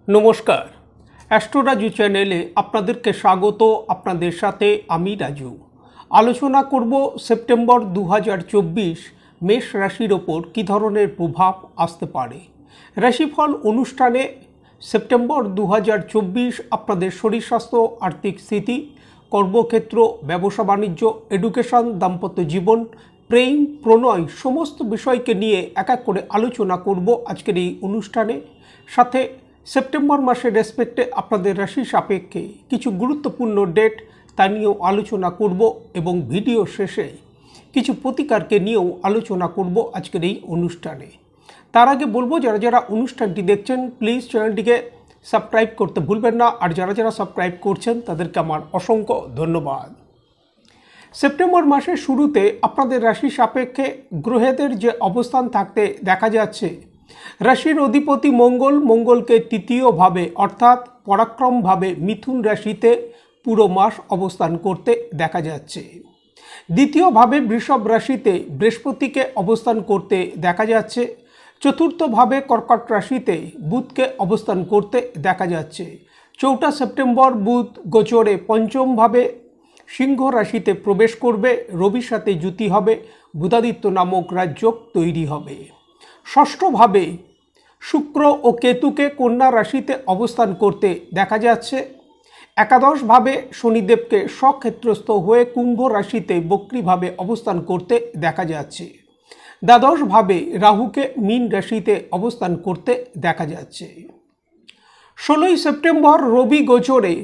নমস্কার, অ্যাস্ট্রোরাজু চ্যানেলে আপনাদেরকে স্বাগত। আপনাদের সাথে আমি রাজু। আলোচনা করব সেপ্টেম্বর 2024 মেষ রাশির ওপর কী ধরনের প্রভাব আসতে পারে। রাশিফল অনুষ্ঠানে সেপ্টেম্বর 2024 আপনাদের শরীর স্বাস্থ্য, আর্থিক স্থিতি, কর্মক্ষেত্র, ব্যবসা বাণিজ্য, এডুকেশন, দাম্পত্য জীবন, প্রেম, প্রণয় সমস্ত বিষয়কে নিয়ে এক এক করে আলোচনা করব আজকের এই অনুষ্ঠানে। সাথে সেপ্টেম্বর মাসের রেসপেক্টে আপনাদের রাশি সাপেক্ষে কিছু গুরুত্বপূর্ণ ডেট তা নিয়েও আলোচনা করব এবং ভিডিও শেষে কিছু প্রতিকারকে নিয়েও আলোচনা করব আজকের এই অনুষ্ঠানে। তার আগে বলবো, যারা যারা অনুষ্ঠানটি দেখছেন প্লিজ চ্যানেলটিকে সাবস্ক্রাইব করতে ভুলবেন না, আর যারা যারা সাবস্ক্রাইব করছেন তাদেরকে আমার অসংখ্য ধন্যবাদ। সেপ্টেম্বর মাসের শুরুতে আপনাদের রাশি সাপেক্ষে গ্রহেদের যে অবস্থান থাকতে দেখা যাচ্ছে, রাশির অধিপতি মঙ্গলকে তৃতীয়ভাবে অর্থাৎ পরাক্রমভাবে মিথুন রাশিতে পুরো মাস অবস্থান করতে দেখা যাচ্ছে। দ্বিতীয়ভাবে বৃষভ রাশিতে বৃহস্পতিকে অবস্থান করতে দেখা যাচ্ছে। চতুর্থভাবে কর্কট রাশিতে বুধকে অবস্থান করতে দেখা যাচ্ছে। 4 সেপ্টেম্বর বুধ গোচরে পঞ্চমভাবে সিংহ রাশিতে প্রবেশ করবে, রবির সাথে যুতি হবে, বুধাদিত্য নামক রাজযোগ তৈরি হবে। ষষ্ঠভাবে শুক্র ও কেতুকে কন্যা রাশিতে অবস্থান করতে দেখা যাচ্ছে। একাদশভাবে শনিদেবকে স্বক্ষেত্রস্থ হয়ে কুম্ভ রাশিতে বক্রীভাবে অবস্থান করতে দেখা যাচ্ছে। দ্বাদশভাবে রাহুকে মীন রাশিতে অবস্থান করতে দেখা যাচ্ছে। 16 সেপ্টেম্বর রবি গোচরে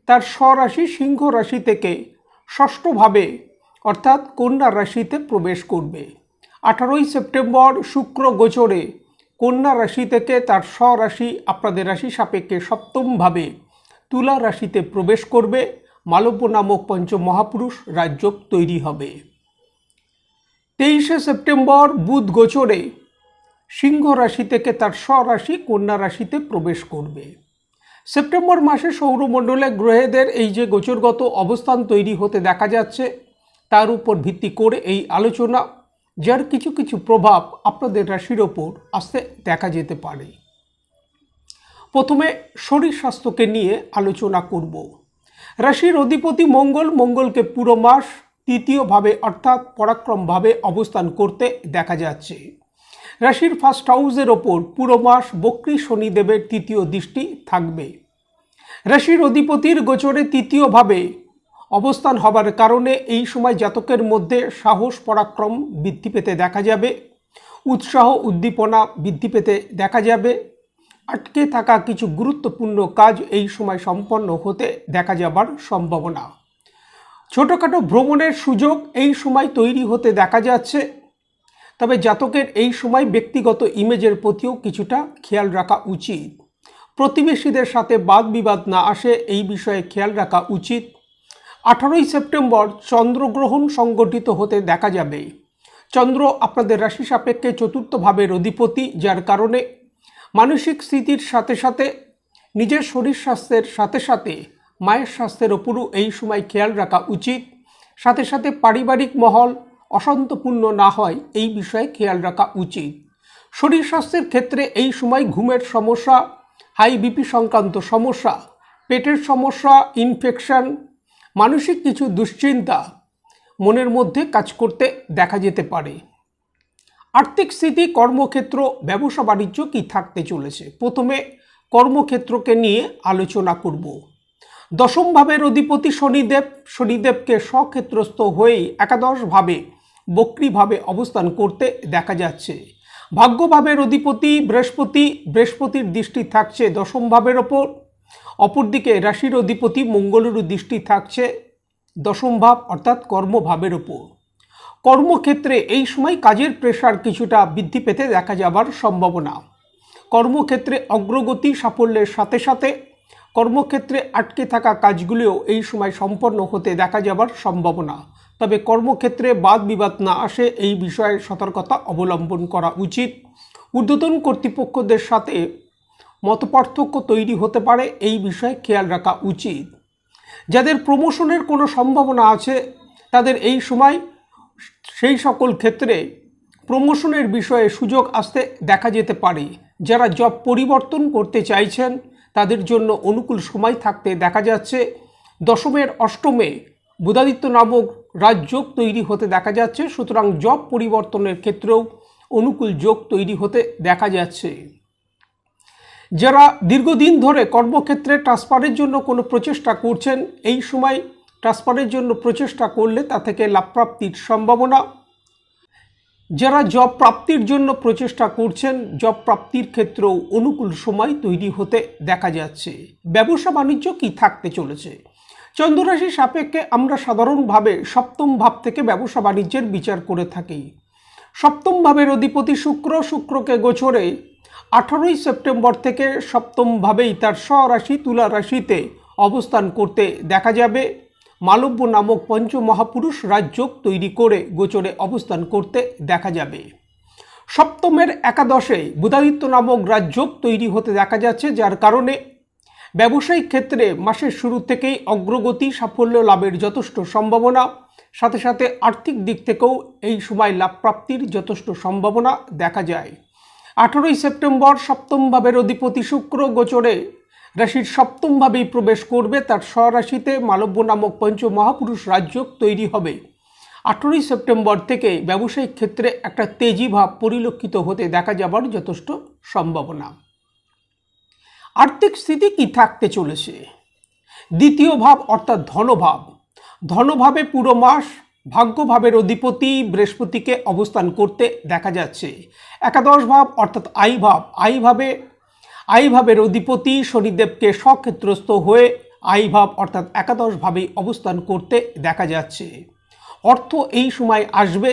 তার স্বরাশি সিংহ রাশি থেকে ষষ্ঠভাবে অর্থাৎ কন্যা রাশিতে প্রবেশ করবে। 18 সেপ্টেম্বর শুক্র গোচরে কন্যা রাশি থেকে তার স্বরাশি আপনাদের রাশি সাপেক্ষে সপ্তমভাবে তুলা রাশিতে প্রবেশ করবে। মালব্য নামক পঞ্চমহাপুরুষ রাজযোগ তৈরি হবে। 23 সেপ্টেম্বর বুধ গোচরে সিংহ রাশি থেকে তার স্বরাশি কন্যা রাশিতে প্রবেশ করবে। সেপ্টেম্বর মাসে সৌরমণ্ডলে গ্রহেদের এই যে গোচরগত অবস্থান তৈরি হতে দেখা যাচ্ছে, তার উপর ভিত্তি করে এই আলোচনা, যার কিছু কিছু প্রভাব আপনাদের রাশির ওপর আসতে দেখা যেতে পারে। প্রথমে শরীর স্বাস্থ্যকে নিয়ে আলোচনা করব। রাশির অধিপতি মঙ্গলকে পুরো মাস তৃতীয়ভাবে অর্থাৎ পরাক্রমভাবে অবস্থান করতে দেখা যাচ্ছে। রাশির ফার্স্ট হাউসের ওপর পুরো মাস বক্রী শনিদেবের তৃতীয় দৃষ্টি থাকবে। রাশির অধিপতির গোচরে তৃতীয়ভাবে অবস্থান হবার কারণে এই সময় জাতকের মধ্যে সাহস পরাক্রম বৃদ্ধি পেতে দেখা যাবে, উৎসাহ উদ্দীপনা বৃদ্ধি পেতে দেখা যাবে। আটকে থাকা কিছু গুরুত্বপূর্ণ কাজ এই সময় সম্পন্ন হতে দেখা যাবার সম্ভাবনা। ছোটোখাটো ভ্রমণের সুযোগ এই সময় তৈরি হতে দেখা যাচ্ছে। তবে জাতকের এই সময় ব্যক্তিগত ইমেজের প্রতিও কিছুটা খেয়াল রাখা উচিত। প্রতিবেশীদের সাথে বাদ বিবাদ না আসে এই বিষয়ে খেয়াল রাখা উচিত। 18 সেপ্টেম্বর চন্দ্রগ্রহণ সংগঠিত হতে দেখা যাবে। চন্দ্র আপনাদের রাশি সাপেক্ষে চতুর্থভাবের অধিপতি, যার কারণে মানসিক স্থিতির সাথে সাথে নিজের শরীর স্বাস্থ্যের সাথে সাথে মায়ের স্বাস্থ্যের ওপরও এই সময় খেয়াল রাখা উচিত। সাথে সাথে পারিবারিক মহল অশান্তপূর্ণ না হয় এই বিষয়ে খেয়াল রাখা উচিত। শরীর স্বাস্থ্যের ক্ষেত্রে এই সময় ঘুমের সমস্যা, হাই বিপি সংক্রান্ত সমস্যা, পেটের সমস্যা, ইনফেকশন, মানসিক কিছু দুশ্চিন্তা মনের মধ্যে কাজ করতে দেখা যেতে পারে। আর্থিক স্থিতি, কর্মক্ষেত্র, ব্যবসা বাণিজ্য কী থাকতে চলেছে। প্রথমে কর্মক্ষেত্রকে নিয়ে আলোচনা করব। দশম ভাবের অধিপতি শনিদেবকে স্বক্ষেত্রস্থ হয়েই একাদশভাবে বক্রীভাবে অবস্থান করতে দেখা যাচ্ছে। ভাগ্যভাবের অধিপতি বৃহস্পতির দৃষ্টি থাকছে দশম ভাবের ওপর। অপরদিকে রাশির অধিপতি মঙ্গলেরও দৃষ্টি থাকছে দশম ভাব অর্থাৎ কর্মভাবের ওপর। কর্মক্ষেত্রে এই সময় কাজের প্রেশার কিছুটা বৃদ্ধি পেতে দেখা যাবার সম্ভাবনা। কর্মক্ষেত্রে অগ্রগতি, সাফল্যের সাথে সাথে কর্মক্ষেত্রে আটকে থাকা কাজগুলিও এই সময় সম্পন্ন হতে দেখা যাবার সম্ভাবনা। তবে কর্মক্ষেত্রে বাদ বিবাদ না আসে এই বিষয়ে সতর্কতা অবলম্বন করা উচিত। ঊর্ধ্বতন কর্তৃপক্ষদের সাথে মতপার্থক্য তৈরি হতে পারে, এই বিষয়ে খেয়াল রাখা উচিত। যাদের প্রমোশনের কোনো সম্ভাবনা আছে তাদের এই সময় সেই সকল ক্ষেত্রে প্রমোশনের বিষয়ে সুযোগ আসতে দেখা যেতে পারে। যারা জব পরিবর্তন করতে চাইছেন তাদের জন্য অনুকূল সময় থাকতে দেখা যাচ্ছে। দশমের অষ্টমে বুধাদিত্য নামক রাজযোগ তৈরি হতে দেখা যাচ্ছে, সুতরাং জব পরিবর্তনের ক্ষেত্রেও অনুকূল যোগ তৈরি হতে দেখা যাচ্ছে। যারা দীর্ঘদিন ধরে কর্মক্ষেত্রে ট্রান্সফারের জন্য কোনো প্রচেষ্টা করছেন, এই সময় ট্রান্সফারের জন্য প্রচেষ্টা করলে তা থেকে লাভপ্রাপ্তির সম্ভাবনা। যারা জব প্রাপ্তির জন্য প্রচেষ্টা করছেন, জব প্রাপ্তির ক্ষেত্রেও অনুকূল সময় তৈরি হতে দেখা যাচ্ছে। ব্যবসা বাণিজ্য কি থাকতে চলেছে? চন্দ্ররাশি সাপেক্ষে আমরা সাধারণভাবে সপ্তম ভাব থেকে ব্যবসা বাণিজ্যের বিচার করে থাকি। সপ্তম ভাবের অধিপতি শুক্র, শুক্রকে গোচরে 18ই সেপ্টেম্বর থেকে সপ্তম ভাবেই তার স্বরাশি তুলা রাশিতে অবস্থান করতে দেখা যাবে। মালব্য নামক পঞ্চমহাপুরুষ রাজযোগ তৈরি করে গোচরে অবস্থান করতে দেখা যাবে। সপ্তমের একাদশে বুধাদিত্য নামক রাজযোগ তৈরি হতে দেখা যাচ্ছে, যার কারণে ব্যবসায়িক ক্ষেত্রে মাসের শুরু থেকেই অগ্রগতি, সাফল্য লাভের যথেষ্ট সম্ভাবনা। সাথে সাথে আর্থিক দিক থেকেও এই সময় লাভ প্রাপ্তির যথেষ্ট সম্ভাবনা দেখা যায়। 18ই সেপ্টেম্বর সপ্তম ভাবের অধিপতি শুক্র গোচরে রাশির সপ্তম ভাবেই প্রবেশ করবে। তার স্বরাশিতে মালব্য নামক পঞ্চমহাপুরুষ রাজযোগ তৈরি হবে। 18ই সেপ্টেম্বর থেকে ব্যবসায়িক ক্ষেত্রে একটা তেজি ভাব পরিলক্ষিত হতে দেখা যাবার যথেষ্ট সম্ভাবনা। আর্থিক স্থিতি কি থাকতে চলেছে? দ্বিতীয় ভাব অর্থাৎ ধনভাব, ধনভাবে পুরো মাস ভাগ্যভাবের অধিপতি বৃহস্পতিকে অবস্থান করতে দেখা যাচ্ছে। একাদশ ভাব অর্থাৎ আইভাবের অধিপতি শনিদেবকে স্বক্ষেত্রস্থ হয়ে আইভাব অর্থাৎ একাদশ ভাবে অবস্থান করতে দেখা যাচ্ছে। অর্থ এই সময় আসবে।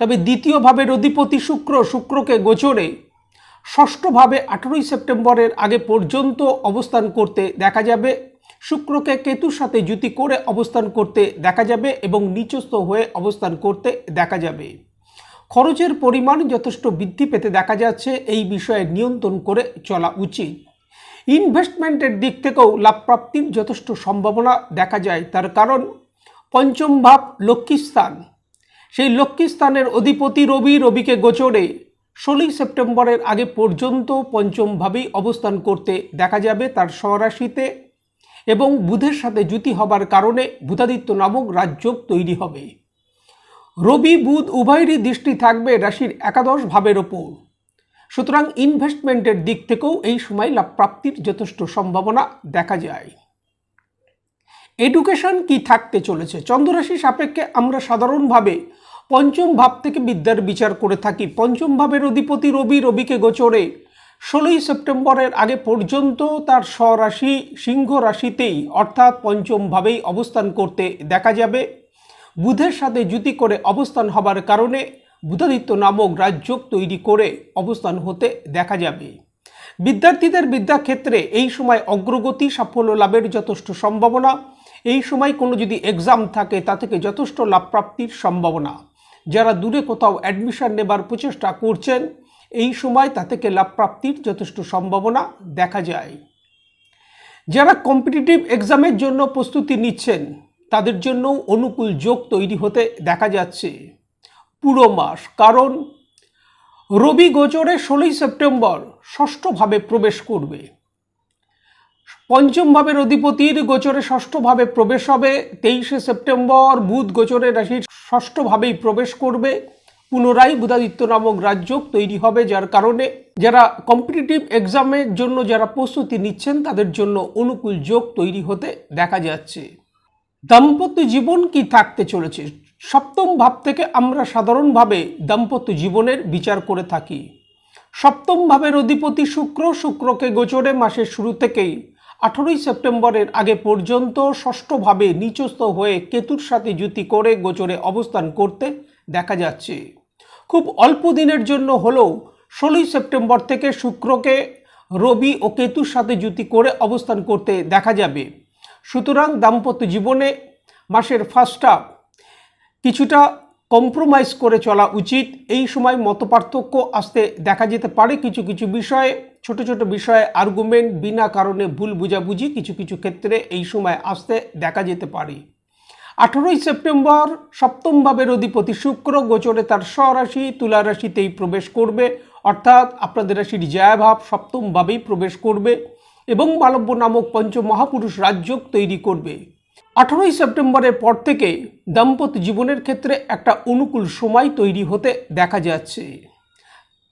তবে দ্বিতীয় ভাবের অধিপতি শুক্রকে গোচরে ষষ্ঠভাবে 18ই সেপ্টেম্বরের আগে পর্যন্ত অবস্থান করতে দেখা যাবে। শুক্রকে কেতুর সাথে যুতি করে অবস্থান করতে দেখা যাবে এবং নিচস্থ হয়ে অবস্থান করতে দেখা যাবে। খরচের পরিমাণ যথেষ্ট বৃদ্ধি পেতে দেখা যাচ্ছে, এই বিষয়ে নিয়ন্ত্রণ করে চলা উচিত। ইনভেস্টমেন্টের দিক থেকেও লাভ প্রাপ্তির যথেষ্ট সম্ভাবনা দেখা যায়। তার কারণ পঞ্চম ভাব লক্ষ্মীস্থান, সেই লক্ষ্মীস্থানের অধিপতি রবিকে গোচরে 16ই সেপ্টেম্বরের আগে পর্যন্ত পঞ্চম ভাবেই অবস্থান করতে দেখা যাবে তার স্বরাশিতে, এবং বুধের সাথে যুতি হবার কারণে বুধাদিত্য নামক রাজযোগ তৈরি হবে। রবি বুধ উভয়েরই দৃষ্টি থাকবে রাশির একাদশ ভাবের ওপর, সুতরাং ইনভেস্টমেন্টের দিক থেকেও এই সময় লাভ প্রাপ্তির যথেষ্ট সম্ভাবনা দেখা যায়। এডুকেশন কি থাকতে চলেছে? চন্দ্ররাশি সাপেক্ষে আমরা সাধারণভাবে পঞ্চম ভাব থেকে বিদ্যার বিচার করে থাকি। পঞ্চম ভাবের অধিপতি রবিকে গোচরে 16ই সেপ্টেম্বরের আগে পর্যন্ত তার স্বরাশি সিংহ রাশিতেই অর্থাৎ পঞ্চম ভাবেই অবস্থান করতে দেখা যাবে। বুধের সাথে যুতি করে অবস্থান হবার কারণে বুধাদিত্য নামক রাজযোগ তৈরি করে অবস্থান হতে দেখা যাবে। বিদ্যার্থীদের বিদ্যাক্ষেত্রে এই সময় অগ্রগতি, সাফল্য লাভের যথেষ্ট সম্ভাবনা। এই সময় কোনো যদি এক্সাম থাকে তা থেকে যথেষ্ট লাভ প্রাপ্তির সম্ভাবনা। যারা দূরে কোথাও অ্যাডমিশন নেবার প্রচেষ্টা করছেন, এই সময় তা থেকে লাভ প্রাপ্তির যথেষ্ট সম্ভাবনা দেখা যায়। যারা কম্পিটিটিভ এক্সামের জন্য প্রস্তুতি নিচ্ছেন, তাদের জন্য অনুকূল যোগ তৈরি হতে দেখা যাচ্ছে পুরো মাস। কারণ রবি গোচরে 16ই সেপ্টেম্বর ষষ্ঠভাবে প্রবেশ করবে। পঞ্চম ভাবের অধিপতির গোচরে ষষ্ঠভাবে প্রবেশ হবে। 23শে সেপ্টেম্বর বুধ গোচরে রাশির ষষ্ঠভাবেই প্রবেশ করবে। পুনরায় বুধাদিত্য নামক রাজযোগ তৈরি হবে, যার কারণে যারা কম্পিটিটিভ এক্সামের জন্য যারা প্রস্তুতি নিচ্ছেন তাদের জন্য অনুকূল যোগ তৈরি হতে দেখা যাচ্ছে। দাম্পত্য জীবন কি থাকতে চলেছে? সপ্তম ভাব থেকে আমরা সাধারণভাবে দাম্পত্য জীবনের বিচার করে থাকি। সপ্তম ভাবের অধিপতি শুক্রকে গোচরে মাসের শুরু থেকেই 18ই সেপ্টেম্বরের আগে পর্যন্ত ষষ্ঠভাবে নিচস্থ হয়ে কেতুর সাথে যুতি করে গোচরে অবস্থান করতে দেখা যাচ্ছে। খুব অল্প দিনের জন্য হলেও 16ই সেপ্টেম্বর থেকে শুক্রকে রবি ও কেতুর সাথে যুতি করে অবস্থান করতে দেখা যাবে। সুতরাং দাম্পত্য জীবনে মাসের ফার্স্ট হাফ কিছুটা কম্প্রোমাইজ করে চলা উচিত। এই সময় মতপার্থক্য আসতে দেখা যেতে পারে কিছু কিছু বিষয়ে, ছোট ছোট বিষয়ে আর্গুমেন্ট, বিনা কারণে ভুল বুঝাবুঝি কিছু কিছু ক্ষেত্রে এই সময় আসতে দেখা যেতে পারে। 18ই সেপ্টেম্বর সপ্তম ভাবের অধিপতি শুক্র গোচরে তার স্বরাশি তুলা রাশিতেই প্রবেশ করবে, অর্থাৎ আপনাদের রাশির জয়াভাব সপ্তম ভাবেই প্রবেশ করবে। এবং মালব্য নামক পঞ্চমহাপুরুষ রাজযোগ তৈরি করবে। 18ই সেপ্টেম্বরের পর থেকে দাম্পত্য জীবনের ক্ষেত্রে একটা অনুকূল সময় তৈরি হতে দেখা যাচ্ছে।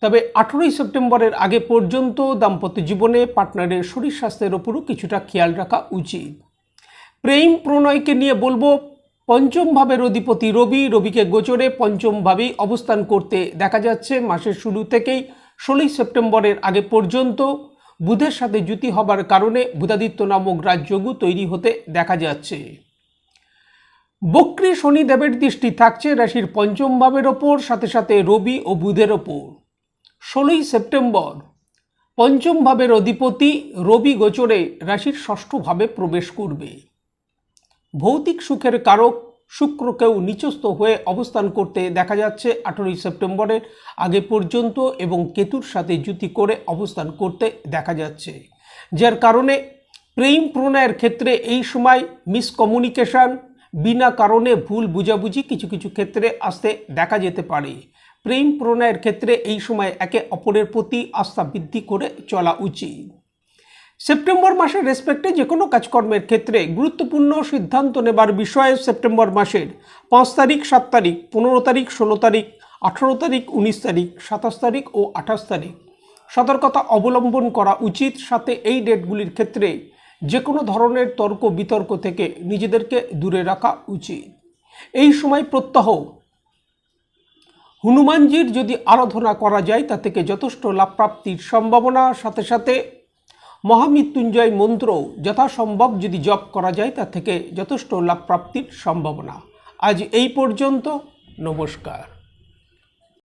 তবে 18ই সেপ্টেম্বরের আগে পর্যন্ত দাম্পত্য জীবনে পার্টনারের শরীর স্বাস্থ্যের ওপরও কিছুটা খেয়াল রাখা উচিত। প্রেম প্রণয়কে নিয়ে বলবো, পঞ্চম ভাবের অধিপতি রবিকে গোচরে পঞ্চম ভাবেই অবস্থান করতে দেখা যাচ্ছে মাসের শুরু থেকেই 16ই সেপ্টেম্বরের আগে পর্যন্ত। বুধের সাথে যুতি হবার কারণে বুধাদিত্য নামক রাজযোগও তৈরি হতে দেখা যাচ্ছে। বক্রী শনিদেবের দৃষ্টি থাকছে রাশির পঞ্চম ভাবের ওপর, সাথে সাথে রবি ও বুধের ওপর। 16ই সেপ্টেম্বর পঞ্চম ভাবের অধিপতি রবি গোচরে রাশির ষষ্ঠ ভাবে প্রবেশ করবে। ভৌতিক সুখের কারক শুক্রকেও নিচস্থ হয়ে অবস্থান করতে দেখা যাচ্ছে 18ই সেপ্টেম্বরের আগে পর্যন্ত এবং কেতুর সাথে যুতি করে অবস্থান করতে দেখা যাচ্ছে, যার কারণে প্রেম প্রণয়ের ক্ষেত্রে এই সময় মিসকমিউনিকেশন, বিনা কারণে ভুল বুঝাবুঝি কিছু কিছু ক্ষেত্রে আসতে দেখা যেতে পারে। প্রেম প্রণয়ের ক্ষেত্রে এই সময় একে অপরের প্রতি আস্থা বৃদ্ধি করে চলা উচিত। সেপ্টেম্বর মাসের রেসপেক্টে যে কোনো কাজকর্মের ক্ষেত্রে গুরুত্বপূর্ণ সিদ্ধান্ত নেবার বিষয়ে সেপ্টেম্বর মাসের 5 তারিখ, 7 তারিখ, 15 তারিখ, 16 তারিখ, 18 তারিখ, 19 তারিখ, 27 তারিখ ও 28 তারিখ সতর্কতা অবলম্বন করা উচিত। সাথে এই ডেটগুলির ক্ষেত্রে যে কোনো ধরনের তর্ক বিতর্ক থেকে নিজেদেরকে দূরে রাখা উচিত। এই সময় প্রত্যহ হনুমানজির যদি আরাধনা করা যায় তা থেকে যথেষ্ট লাভ প্রাপ্তির সম্ভাবনা। সাথে সাথে মহামৃত্যুঞ্জয় মন্ত্র যথাসম্ভব যদি জপ করা যায় তা থেকে যথেষ্ট লাভ প্রাপ্তির সম্ভাবনা। আজ এই পর্যন্ত, নমস্কার।